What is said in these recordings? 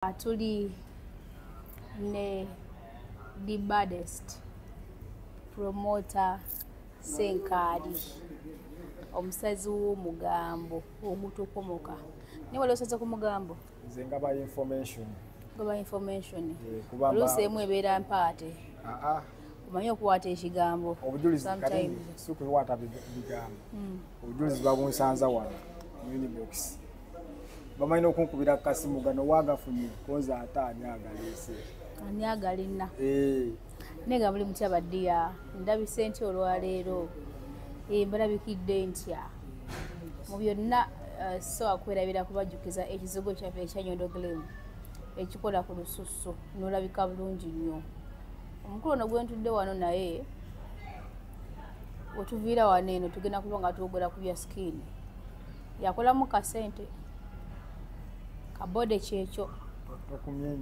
Tuli ne the baddest promoter Senkali omusazi w'omugambo ogutukomoka ne wali osaze ku mugambo nze ngaba information oluusi emu ebeera mpaate omanyi okuwaata ekigambo obujulizi kati si kuwaata bigambo obujulizi babunsanza wano unibox bamanyi okunkubira ku kasimu gano waagafunye koza ate ani agaleese ani agalina nega muli mutya baddiya ndabise ntya olwaleero mbalabikidde ntya mu byonna so akwerabira kubajjukiza ekizigo kyaffe ekya Nyondo Glim ekikola ku lususu n'olabika bulungi nnyo omukulu ono gwentudde wano naye wetuviira wano eno tugenda kuba nga tuwogera ku bya skin yakolamu kasente kabode kyekyo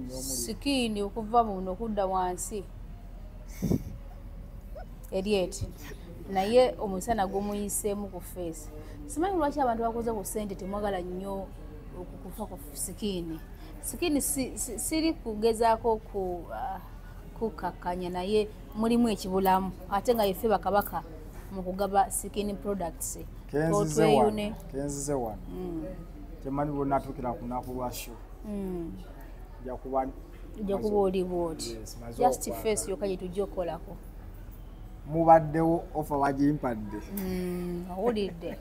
sikini okuva muno okudda wansi Eriet naye omusana gumuyiseemu ku face simanyi lwaki abantu bakoze ku sente temwagala nnyo okufa ku sikini siri kugezaako kukakkanya naye mulimu ekibulamu ate nga yeffe bakabaka mu kugaba skin products kenzize wano temanyi bwonatuukira ku lunaku lwa show ojja kuba oliwo oti just face yokka gye tujja okukolako mubaddewo ofa wagimpadde owulidde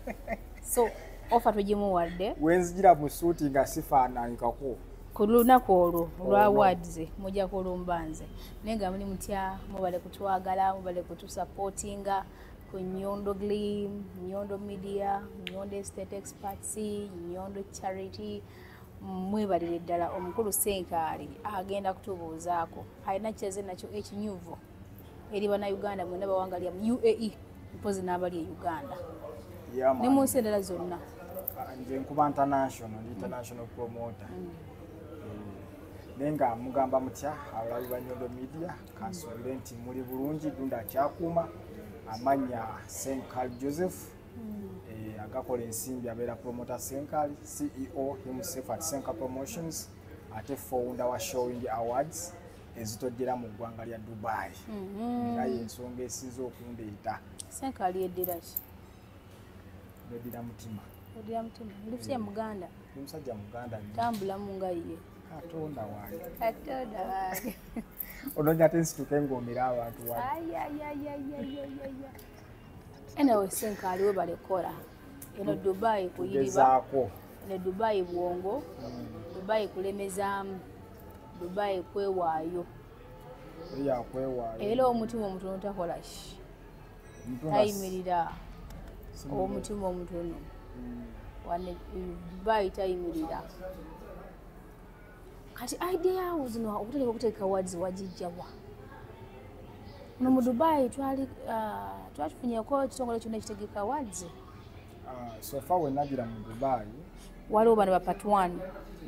so ofa tugimuwadde wenzijira mu suuti nga sifaananikako ku lunaku olwo olwa awards mujja kulumba nze naye nga muli mutya mubale kutwagala mubale kutusupportinga ku Nyondo Glim, Nyondo Media, Nyondo Estate Experts, Nyondo Charity. Mwebalire ddala omukulu Senkali agenda kutubuuzaako alina kyeze nakyo ekinyuvu eri bannayuganda mwena bawangalya mu UAE mpozi n'abali e Uganda ne mu nsi endala zonna. Nze nkuba international promoter naye nga mugamba mutya abalabi ba Nyondo Media kansuubire nti muli bulungi dunda kyakuuma amanya Senkali Joseph agakola ensimbi abeera promoter Senkali CEO himself at Senkali Promotions ate founder wa Showing Awards ezitoddera mu ggwanga lya Dubai era y'ensonga esinze okundeeta. Senkali yeddira ki? Yeddira mutima. Yeddira mutima ndifye Muganda musajja Muganda tambula mu nga ye Katonda wange ononya ate nsituke ng'omira abantu anyway Senkali we balekola eno Dubai kuyiriba eno Dubai bwongo Dubai kulemezaamu Dubai kwewaayo era omutima omutono takola ki tayimirira omutima omutono wane Dubai tayimirira kati idea yawo zino okuteeka okuteeka awards wagijjawa no mu Dubai twatufunyeko ekitongole kyonna ekitegeka awards so far when nagira mu Dubai waliwo bano ba part 1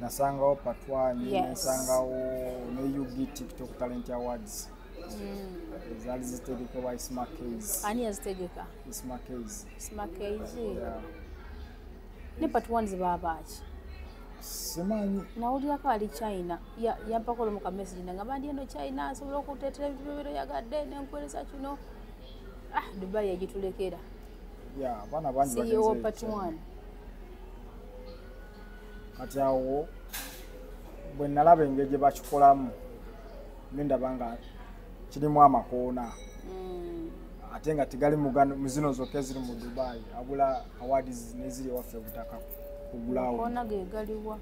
nasangawo part 1 nasangawo ne UG TikTok Talent Awards zaali zitegekebwa Ismakeys ani yazitegeka Ismakeys ne part 1 zibaabaki simanyi nawulirako ali China yampako olumu ka message nangamba ndi eno China asobola okuteetera ebintu bibiro yagadde nenkuweereza kino Dubai yagitulekera abaana bangi CEO part 1 kati awo bwe nalaba engeri gye bakikolamu nendaba nga kirimu amakoona ate nga tigali mu zino zokka eziri mu Dubai abula awards neziri waffe obutaka kugulawo koona ge galiwa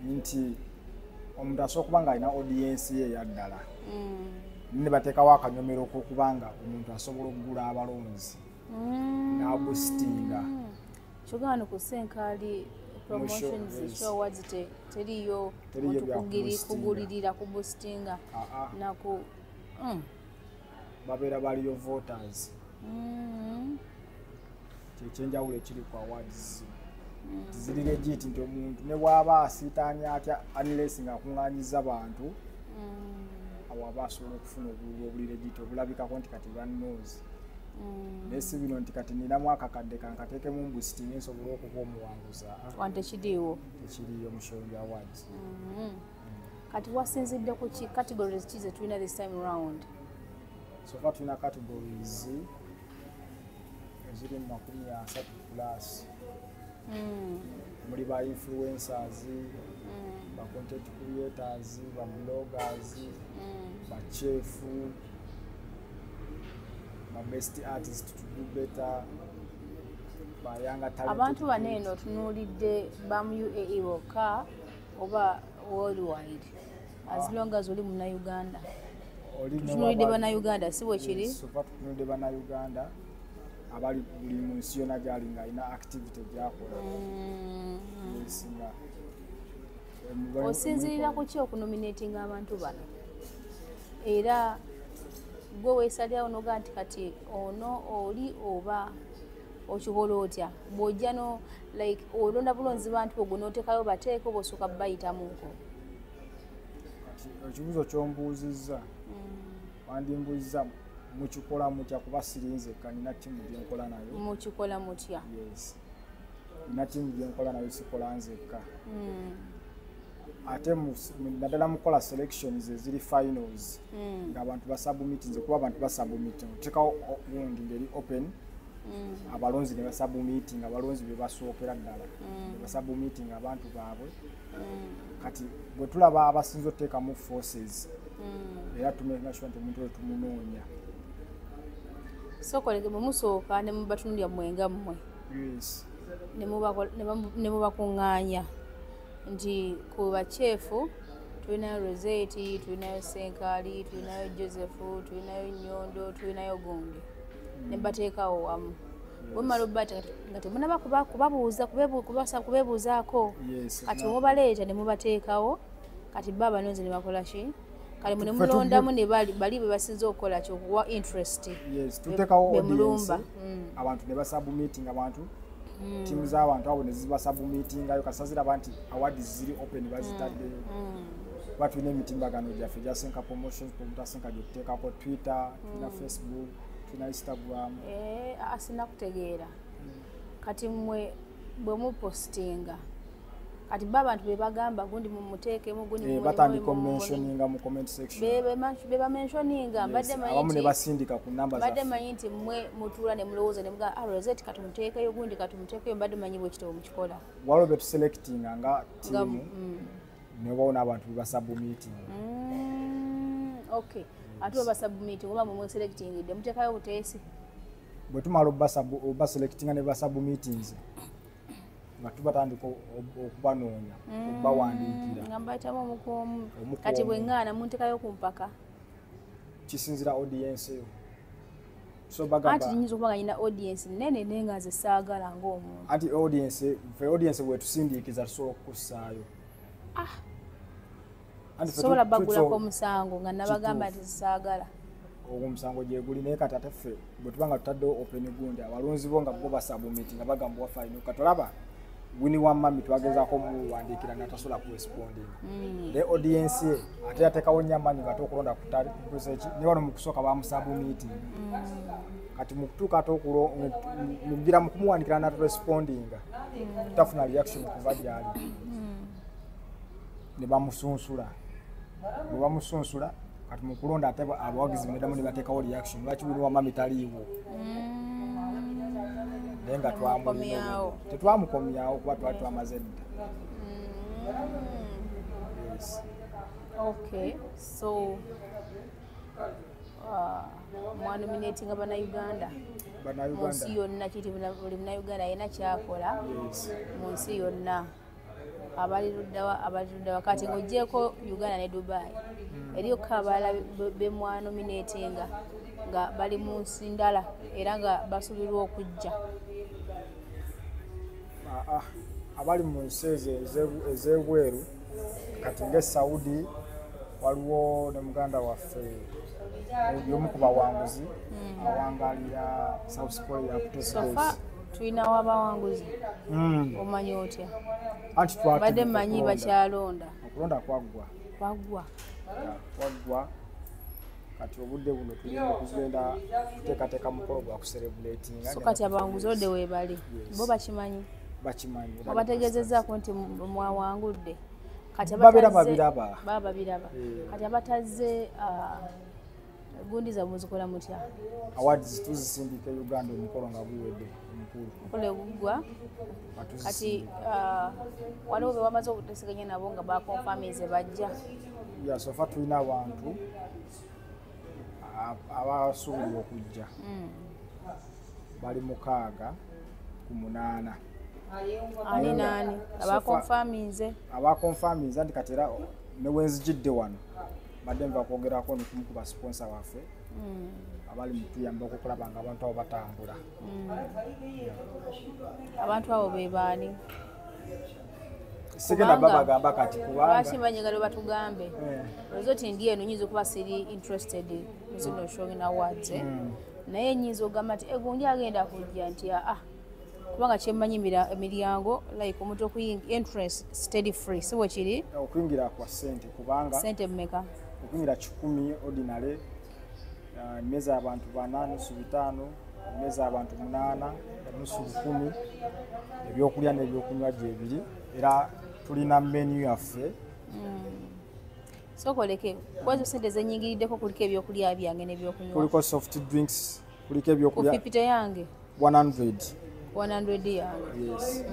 nti omuntu asobola okuba nga alina audience ye eyaddala ne bateekawo akanyomero k'okubanga omuntu asobola okugula abalonzi n'abustinga kyogano ku Senkali promotions show awards teriyo kugulirira ku boostinga naku babeera baliyo voters kyekyenjawulo ekiri ku awards ziri legit nti omuntu ne bw'aba asiitaanya atya unless nga akuŋŋaanyiza bantu awo aba asobola okufuna obululu obuli legit obulabikako nti kati bannoozi naye si bino nti kati ninamu akakadde kankateekemu mbusitinga nsobole okuba omuwanguza wante kiriiwo tekiriyo mu Showing Awards kati wasinzidde ku ki categories ki ze tulina this time round? So far tulina categories eziri mu 30 plus. Muli ba influencers, ba content creators, ba bloggers, ba chef, ba best artists to do better, ba young talent. Abantu baneno tunulidde ba mu UAE bokka oba worldwide, as long as oli muna Uganda. Tunulidde bana Uganda si bwe kiri? So far tunulidde bana Uganda abali buli mu nsi yonna gyali nga alina activity gyakola. Osinzirira ku ki okunominatinga abantu bano? Era gwe weesalirawo noga nti kati ono oli oba okikola otya? Bw'ojja no like olonda bulonzi bantu bwo n'oteekayo bateeko bw'osooka bayitamuko. Ekibuuzo ky'ombuuzizza wandimbuuzizza mukikola mutya kuba sirinze kanina tiimu gyenkola nayo. Mukikola mutya? Yes. Nina tiimu gyenkola nayo sikola nzekka. Ate naddala mukola selections eziri finals ng'abantu basubmit nze kuba abantu basubmit otekawo gundi ngeri open abalonzi ne basubmit abalonzi be basookera ddala basubmit abantu baabwe. Kati bwe tulaba abasinza oteekamu forces era tumenya sure nti omuntu oyo tumunoonya. So kolege mumusooka ne mubatunulya mwenga mmwe. Yes. Ne mubakuŋŋaanya nti ku bachefu tulinayo Rosette, tulinayo Senkali, tulinayo Joseph, tulinayo Nyondo, tulinayo Gundi. Ne bateekawo wamu. Bwemala obbata nga temunaba kubeebuuzaako. Kati mubaleeta ne mubateekawo kati baba banonze ne bakola ki? Kale mune mulondamu ne bali be basinza okukola ki okuwa interest. Yes, tuteekawo audience abantu ne basubmiting abantu tiimu z'abantu abo ne zibasubmitingayo kasazira banti awards ziri open bazitaddeyo. Kuba tulina emitimbagano gyaffe gya Senka Promotions Senka gye tuteekako Twitter, tulina Facebook, tulina Instagram. Sinakutegeera. Kati mmwe bwe mupostinga kati abantu be bagamba gundi mumuteekemu gundi batandika mentioninga mu comment section. Be mentioninga mbadde manyi abamu ne basindika ku namba zaffe. Mbadde manyi nti mmwe mutuula ne mulowooza ne muga Rosette kati muteekeyo gundi kati muteekeyo mbadde manyi bwe kitabo mukikola. Waliwo be tuselectinga nga tiimu ne wabona abantu be basubmiting. Okay. Ate bwe basubmiting oba mwe selectingidde muteekayo buteesi. Bwe tumala obaselectinga ne basubmitings nga tubatandika okubanoonya okubawandiikira nga mbayitamu omukuumu. Kati bwe ŋŋaana munteekayo ku mpaka kisinzira audience eyo. So anti nyinza okuba nga nyina audience nnene naye nga nze saagala ng'omuntu. Anti audience bwe tusindiikiza tusobola okukussaayo. Sobola bagulako omusango nga nabagamba nti saagala. Ogwo omusango gye guli naye kati ate ffe bwe tuba nga tutaddewo open gundi abalonzi bo nga bo basubmit nga bagamba wafayino katolaba wini wa mami twagezaako muwandiikira natasobola kurespondinga. Ne audience ye ate yateekawo nnyo amaanyi nga tokulonda kuteeki ne wano mu kusooka bamusubmiting. Kati mu kutuuka ate mugira mu kumuwandiikira natorespondinga tutafuna reaction kuva gyali ne bamusunsula. Bwe bamusunsula kati mu kulonda ate abawagizi neddamu ne bateekawo reaction lwaki wini wa mami taliiwo. Naye nga tetwamukomyawo kuba twali twamaze dda. Yes. Okay, so mwanominatinga Bannayuganda mu nsi yonna kiti buli Munnayuganda alina kyakola mu nsi yonna. Abaliruddawa kati ng'oggyeko Uganda ne Dubai eriyokka abalala be mwanominatinga nga bali mu nsi ndala era nga basuubirwa okujja. Abali mu nsi ez'ebweru kati ng'e Saudi waliwo ne muganda waffe y'omu ku bawanguzi awangalira South Korea Sofa tulinawo abawanguzi. Omanyi otya? Anti badde manyi bakyalonda. Okulonda kwaggwa. Kati obudde buno tulina okugenda kuteekateeka mukolo gwa kuserebulatinga. So kati abawanguzi odde weebali bo bakimanyi. Bakimanyi. Obategeezezzaako nti mwawangudde. kati babiraba kati abatazze gundi za muzikola mutya awards tuzisindika Uganda omukolo nga guwedde omukolo gugwa kati waliwo be bamaze okutesiganya nabo nga bakonfamize bajja sofa tulina abantu abasuubirwa okujja bali 6 ku 8 ani nani abakonfamize nti kati era newenzijidde wano badde nva kwogerako nikumu ku basponsa waffe abali mutuyamba okukulaba nga abantu abo batambula abantu abo be baani sigenda babagamba kati kubanga banyagala batugambe ozoti ndiye nonyinza okuba siri interested mu zino showing awards naye nyinza ogamba nti egundi agenda kujja nti kubanga kyemmanyi emiryango like omuntu okuyingira entrance steady free siwe kiri okuyingira kwa sente kubanga sente mmeka okuyingira 10 ordinary meza abantu 4 nusu 5 meza abantu 8 nusu 10 ebyokulya n'ebyokunywa gyebiri era tulina menu yaffe sokoleke kwezo sente zenyingiriddeko kuliko ebyokulya byange n'ebyokunywa kuliko soft drinks kuliko ebyokulya kufipite yange 100 yange yes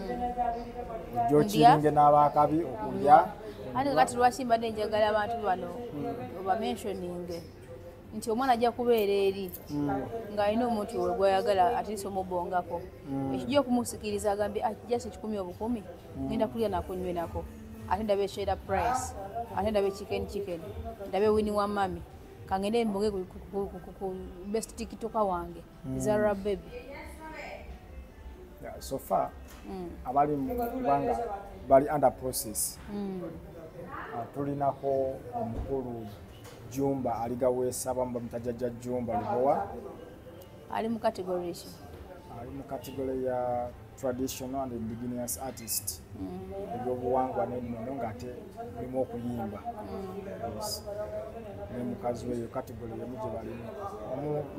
jochiringe n'abakabi okulya ate kati lwaki mbadde njagala abantu bano oba mentioning nti omwana ajja kubeera eri ng'alina omuntu we gwayagala atisa omubongako ekijja okumusikiriza agambe just 10 obukumi ngenda kulya nako nywe nako ate ndabe eshera price ate ndabe chicken ndabe wini wa mami kangende mbonge ku best tiktoker wange Zara baby so far abali mu kubanga bali under process tulinako omukulu Jumba aligaweesa bamba mutajja Jumba libowa ali mu category ya traditional and indigenous artist ebyobuwangwa n'ennono ng'ate mulimu okuyimba ne mukazi weyo category emu gye balimu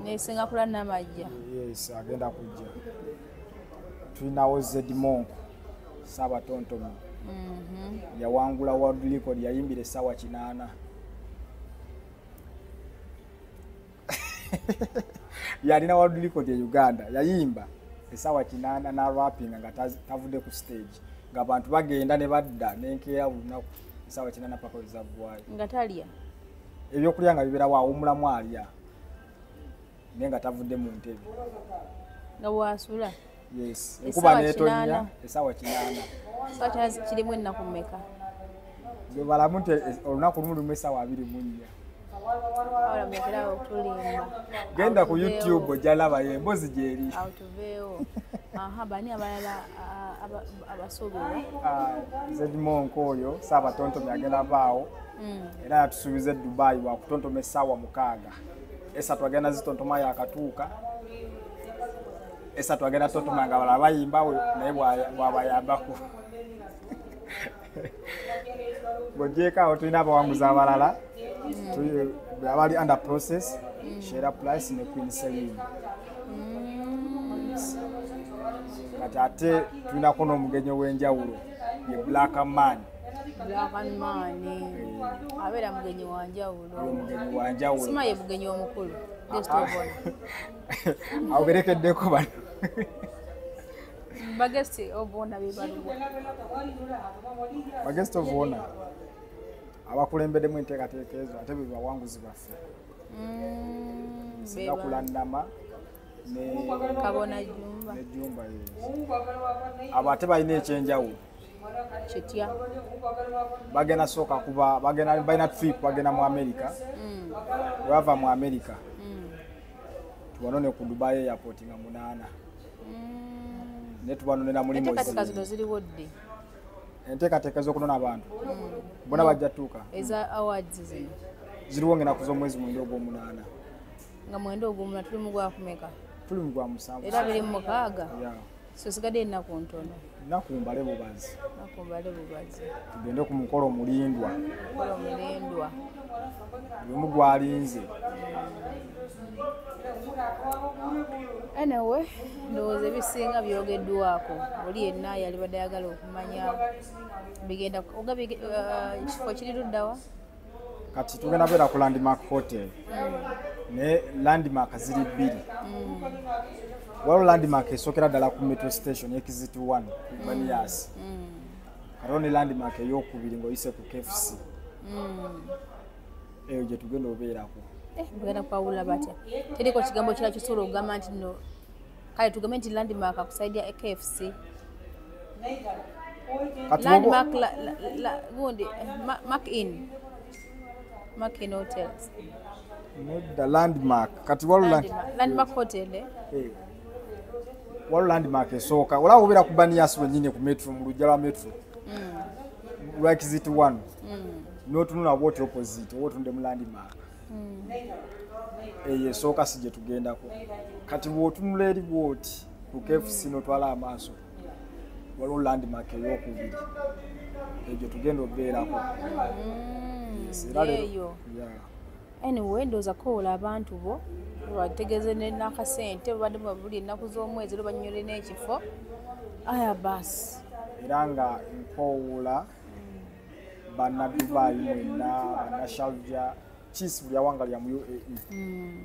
nesingapula n'amajja yes agenda kujja tulinawo Zed Monk Saabatontomi yawangula world record yayimbira essaawa 8 yalina world record ya Uganda yayimba essaawa 8 na rapping nga tavudde ku stage nga abantu bagenda ne badda nenkeya lunaku essaawa 8 paka ezabwayo nga talya ebyokulya nga bibera waawumulamu alya naye nga tavudde mu ntebe nga bwasula yes enkuba neetonya essaawa 8 kirimu ennaku mmeka balamu nti olunaku lumu lumu essaawa 24 genda ku YouTube ojalaba yembozi gyeri bani abalala abasobola Zed Monk oyo Saabatontomi agenda baawo era yatusuubiza Dubai wakutontoma essaawa 6 esatu agenda zitontoma yakatuuka esatu agenda tontoma nga balala bayimba naye bwabayambako bwogyeekaawo tulina abawanguzi abalala abali under process Shera Price ne Queen Celine kati ate tulinako n'omugenyi w'enjawulo ye Black Man abeera mugenyi wanjawulo sima ye mugenyi omukulu awo berekeddeko bano bagesti obona bibaluwa bagesti obona abakulembeddemu enteekateeka ezo ate be bawanguzi baffe Sinakulandama ne Kabona Jumba abo ate balina ekyenjawulo kitya bagenda sooka kuba balina trip bagenda mu America bava mu America tubanone ku Dubai airport nga 8 ne tubanonera mulimu enteekateeka zino ziriwo ddi enteekateeka z'okunona abantu bona bajja tuuka eza awards zino ziriwo ng'ennaku z'omwezi 9 ogw'omunaana nga 9 ogw'omunaana tuli mu gwakumeka tuli mu gwa 7 era biri mu 6 so sigadde ennaku ntono ennaku mbale bubazi tugende ku mukolo mulindwa buli omu gwalinze Anyway, ndowooza ebisinga byogeddwako oli yenna yali badde ayagala okumanya bigenda kifo kiri luddawa kati tugenda beera ku Landmark Hotel ne Landmark ziri bbiri waliwo Landmark esookera ddala ku metro station exit 1 ku Banias kaliwo ne Landmark ey'okubiri ng'oyise ku KFC eyo gye tugenda obeerako bugenda kwawula batya teriko kigambo kirala kisobola okugamba nti no kale tugambe nti Landmark ku side ya KFC Landmark gundi Mark in hotels the Landmark kati waliwo Landmark hotel waliwo Landmark esooka olaba obeera ku Banias wennyini ku metro mu lujja lwa metro lwa exit 1 n'otunula bwoti opposite oba otunde mu Landmark eyo esooka si gye tugendako kati bw'otunula eri bwoti ku KFC n'otwala amaaso waliwo Landmark ey'okubiri egyo tugenda obeerako eyo anyway ndowooza koola abantu bo bategeeze n'akasente babadde buli ennaku z'omwezi olwo banyonyole n'ekifo aya baasi era nga nkoowula bannadubayi mwenna bannashalja chief buli awanga lya mu UAE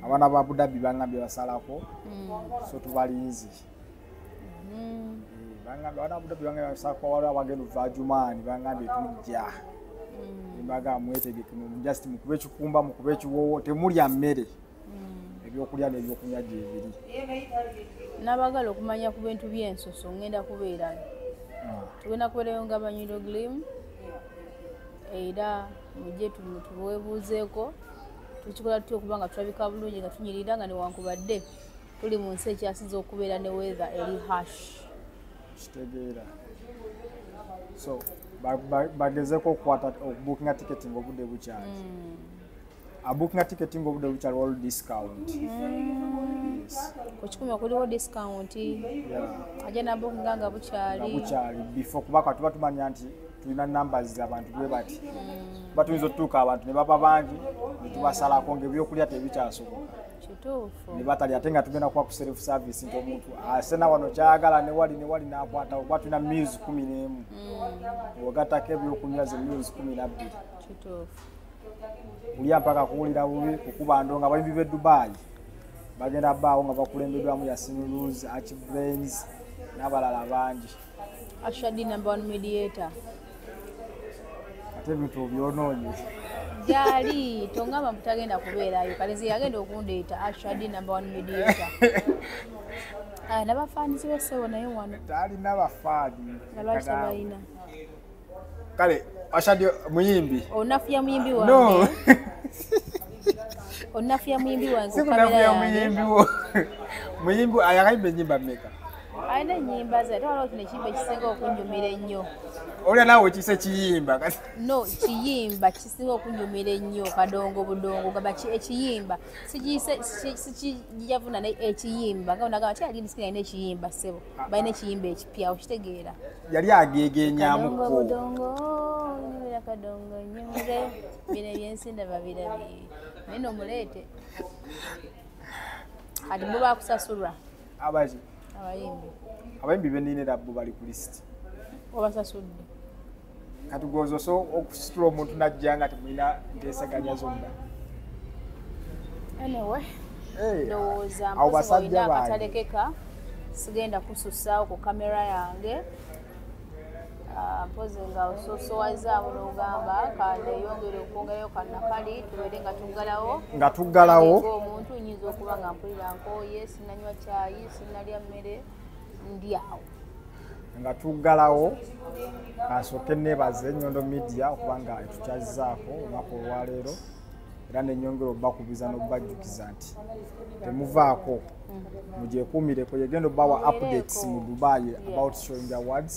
abaana ba Abu Dhabi bangambye basalako so tubalinzi bangambye abaana Abu Dhabi bangambye basalako waliwo abagenda okuva Jumaani bangambye tujja mbaga mwetegeke just mukube ekikumba mukube ekiwoowo temulya mmere ebyokulya n'ebyokunywa gyebiri n'abagala okumanya ku bintu by'ensoso ngenda kubeera tugenda kubeerayo nga Banyundo Glim era mujje tuweebuuzeeko tukikola tutya okuba nga tulabika bulungi nga tunyirira nga newankubadde tuli mu nsi ekyasinza okubeera ne weather eri hash kitegeera so bagezeko okubukinga ticketing obudde bukyali abukinga ticketing obudde bukyali waliwo discount ku 10 kuliwo discount ajja nabukinga nga bukyali before kubaka tuba tumanya nti tulina numbers z'abantu bwe bati batuyinza otutuuka abantu ne baba bangi ne tubasalako ng'ebyokulya tebikyasoboka kituufu ne batali ate nga tugenda kuba ku self service nti omuntu asena wano kyayagala newali n'akwatawo kuba tulina meals 11 ogatako ebyokunywa ze meals 12 kituufu bulya mpaka kuwulira bubi kukuba ndonga abayimbi b'e Dubai bagenda baawo nga bakulembeddwamu Yasin Rose, Archie Brains n'abalala bangi Ashadi number 1 mediator ate ebintu byonoonye gyali tongamba mutagenda kubeerayo kalenzi yagenda okundeeta Ashadi number 1 mediator n'abafaanizi b'essebo naye wano talina bafaani nalwaki tabalina kale Ashadi muyimbi onafuya muyimbi wange onafuya muyimbi wange ku kamera yange muyimbi ayakayimba ennyimba mmeka alina ennyimba ze ate waliwo kino ekiyimba ekisinga okunyumira ennyo olya naawe kise kiyimba no kiyimba kisinga okunyumira ennyo kadongo budongo gamba ekiyimba sikijavuna ekiyimba nga onagamba ti alini sikina alina ekiyimba ssebo balina ekiyimba ekipya okitegeera yali agegenyamuko budongo nyumira kadongo nyumire bino ebyensinda babirabye naye nomuleete kati bo bakusasulwa abaki abayimbi benninera bo bali ku lisiti obasasudde kati gwoza so okusitula omuntu najja nga temulina nteesaganya zonna anyway ndowooza mpozi olina akatalekeka sigenda kususaawo ku kamera yange mpozi nga ososowazaabo n'ogamba kaneyongere okwongerayo kannakali tubeere nga tuggalawo omuntu nyinza okuba nga mpulira nkooye sinanywa caayi sinalya mmere ndyawo nga tuggalawo kansooke neebaza Ennyondo Media okuba nga etukyazizaako olunaku olwaleero era nenyongera obbakubiza n'obbajjukiza nti temuvaako mugyekuumireko yegenda obbawa updates mu Dubai about showing awards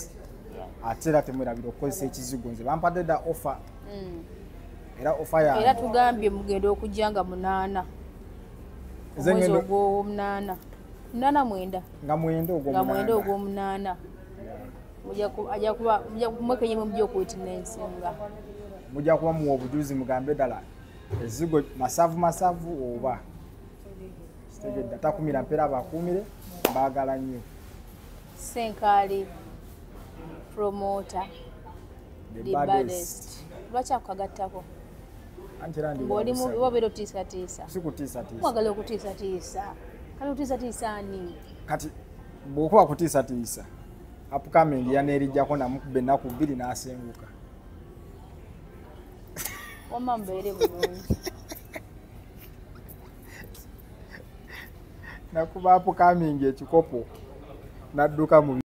ate era temwerabira okukozesa ekizigo nze bampadde dda offer era offer yange era tugambye mugenda okujja nga 8 omwezi ogw'omunaana 8 nga mwenda ogw'omunaana mujja kuba mwekenyemu mujja okuwitness nga mujja kuba muwa obujulizi mugambe ddala ezigo masavu oba sitegedde atakumira mpera abakumire mbaagala nnyo Senkali promoter the baddest lwaki akukagattako anti era ndi ng'olimu obeera otiisatiisa sikutiisatiisa mwagala okutiisatiisa kale otiisatiisa ani kati bw'okuba kutiisatiisa upcoming yaneerijjako namukubba ennaku 2 n'asenguka wamma mubeere bulungi nakuba upcoming ekikopo n'adduka mu